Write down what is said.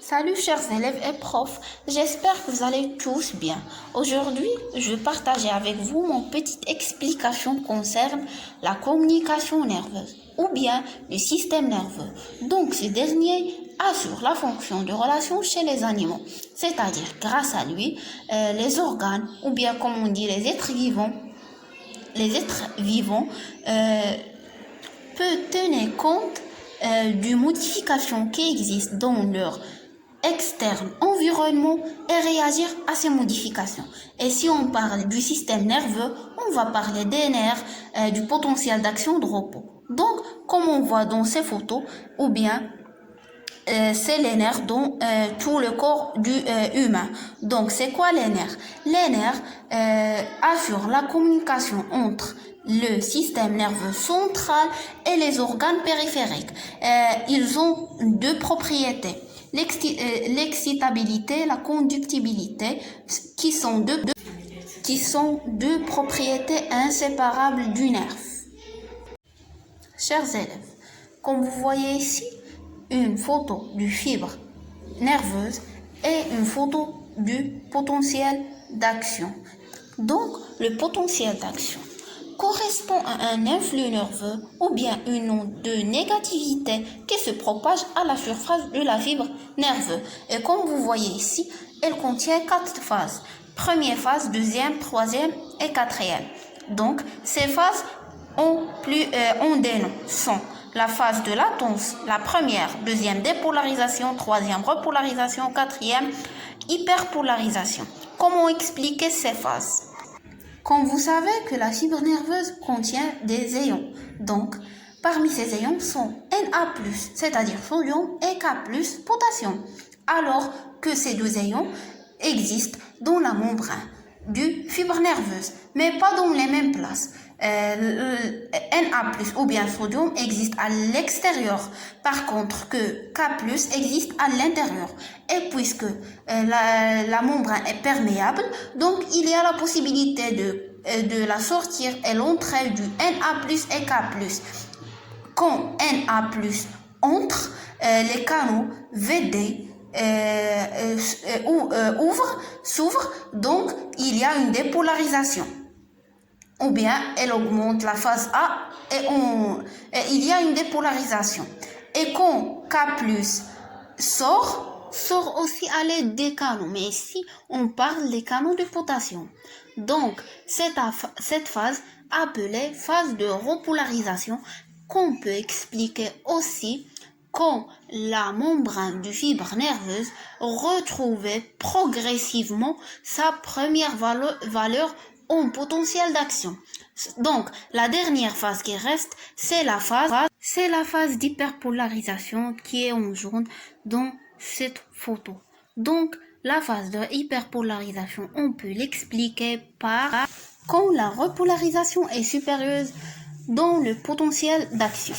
Salut chers élèves et profs, j'espère que vous allez tous bien. Aujourd'hui, je vais partager avec vous mon petite explication concernant la communication nerveuse ou bien le système nerveux. Donc ce dernier assure la fonction de relation chez les animaux, c'est-à-dire grâce à lui, les organes ou bien comme on dit les êtres vivants peuvent tenir compte d'une modification qui existe dans leur externe environnement et réagir à ces modifications. Et si on parle du système nerveux, on va parler des nerfs, du potentiel d'action de repos. Donc, comme on voit dans ces photos, ou bien c'est les nerfs dans tout le corps du humain. Donc, c'est quoi les nerfs? Les nerfs assurent la communication entre le système nerveux central et les organes périphériques. Ils ont deux propriétés. L'excitabilité, la conductibilité, qui sont deux propriétés inséparables du nerf. Chers élèves, comme vous voyez ici, une photo du fibre nerveuse et une photo du potentiel d'action. Donc, le potentiel d'action correspond à un influx nerveux ou bien une onde de négativité qui se propage à la surface de la fibre nerveuse. Et comme vous voyez ici, elle contient 4 phases. Première phase, deuxième, troisième et quatrième. Donc, ces phases ont des noms, sont la phase de latence, la première, deuxième dépolarisation, troisième repolarisation, quatrième hyperpolarisation. Comment expliquer ces phases? Comme vous savez que la fibre nerveuse contient des ions, donc parmi ces ions sont Na+, c'est-à-dire sodium, et K+, potassium, alors que ces deux ions existent dans la membrane du fibre nerveuse, mais pas dans les mêmes places. Na+, ou bien sodium existe à l'extérieur, par contre que K+, existe à l'intérieur. Et puisque la membrane est perméable, donc il y a la possibilité de la sortir et l'entrée du Na+ et K+. Quand Na+ entre, les canaux VD s'ouvrent, donc il y a une dépolarisation. Ou bien elle augmente la phase A et il y a une dépolarisation. Et quand K+ sort aussi à l'aide des canaux. Mais ici, on parle des canaux de potassium. Donc, cette phase appelée phase de repolarisation, qu'on peut expliquer aussi quand la membrane du fibre nerveuse retrouvait progressivement sa première valeur en potentiel d'action. Donc, la dernière phase qui reste, c'est la phase d'hyperpolarisation qui est en jaune dans cette photo. Donc, la phase de hyperpolarisation, on peut l'expliquer par quand la repolarisation est supérieure dans le potentiel d'action.